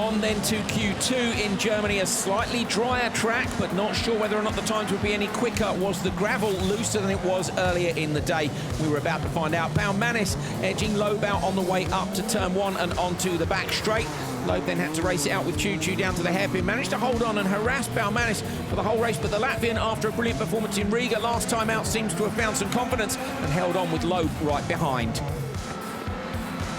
On then to Q2 in Germany, a slightly drier track, but not sure whether or not the times would be any quicker. Was the gravel looser than it was earlier in the day? We were about to find out. Baumanis edging Loeb out on the way up to turn 1 and onto the back straight. Loeb then had to race it out with Choo Choo down to the hairpin. Managed to hold on and harass Baumanis for the whole race, but the Latvian, after a brilliant performance in Riga last time out, seems to have found some confidence and held on with Loeb right behind.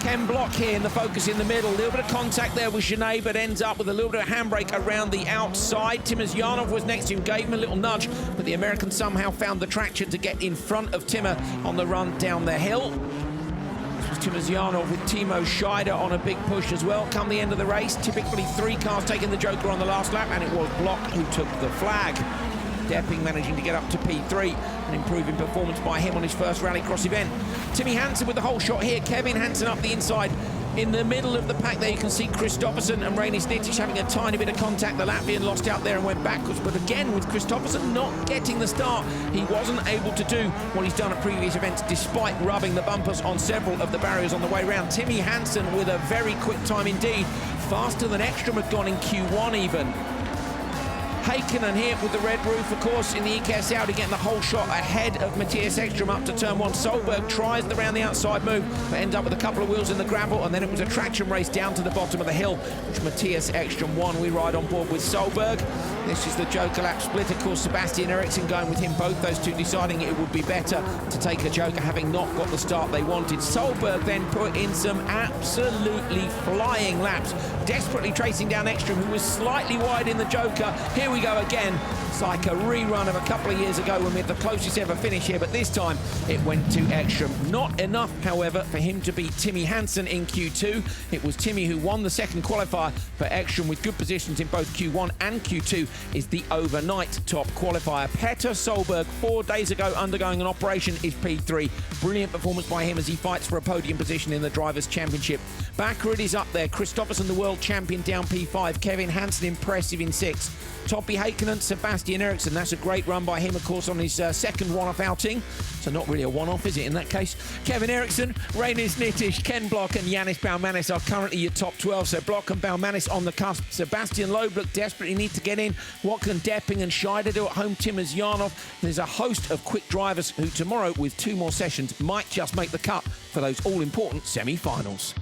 Ken Block here in the focus in the middle. A little bit of contact there with Genet, but ends up with a little bit of handbrake around the outside. Timozyanov was next to him, gave him a little nudge, but the American somehow found the traction to get in front of Timmer on the run down the hill. This was Timozyanov with Timo Scheider on a big push as well. Come the end of the race, typically 3 cars taking the Joker on the last lap, and it was Block who took the flag. Depping managing to get up to P3, an improving performance by him on his first Rallycross event. Timmy Hansen with the whole shot here. Kevin Hansen up the inside. In the middle of the pack there, you can see Kristoffersen and Reinis Nitish having a tiny bit of contact. The Latvian lost out there and went backwards, but again, with Kristoffersen not getting the start, he wasn't able to do what he's done at previous events, despite rubbing the bumpers on several of the barriers on the way round. Timmy Hansen with a very quick time indeed, faster than Ekstrom had gone in Q1 even. Heikkinen here with the red roof, of course, in the EKS Audi, getting the whole shot ahead of Matthias Ekstrom up to turn 1. Solberg tries the round the outside move, but ends up with a couple of wheels in the gravel, and then it was a traction race down to the bottom of the hill, which Matthias Ekstrom won. We ride on board with Solberg. This is the Joker lap split, of course. Sebastian Eriksson going with him, both those two deciding it would be better to take a Joker, having not got the start they wanted. Solberg then put in some absolutely flying laps, desperately tracing down Ekstrom, who was slightly wide in the Joker. Here we go again. It's like a rerun of a couple of years ago when we had the closest ever finish here, but this time it went to Ekstrom. Not enough, however, for him to beat Timmy Hansen in Q2. It was Timmy who won the second qualifier, but Ekstrom, with good positions in both Q1 and Q2, is the overnight top qualifier. Petter Solberg, 4 days ago, undergoing an operation, is P3. Brilliant performance by him as he fights for a podium position in the Drivers' Championship. Bakkerud is up there. Kristoffersen, the world champion, down P5. Kevin Hansen, impressive in 6. Topi Heikkinen, Sebastian Eriksson. That's a great run by him, of course, on his second one-off outing. So not really a one-off, is it, in that case? Kevin Eriksson, Reinis Nitish, Ken Block and Yannis Baumanis are currently your top 12. So Block and Baumanis on the cusp. Sebastian Loeb look desperately need to get in. What can Depping and Scheider do at home? Timozyanov. There's a host of quick drivers who tomorrow, with 2 more sessions, might just make the cut for those all-important semi-finals.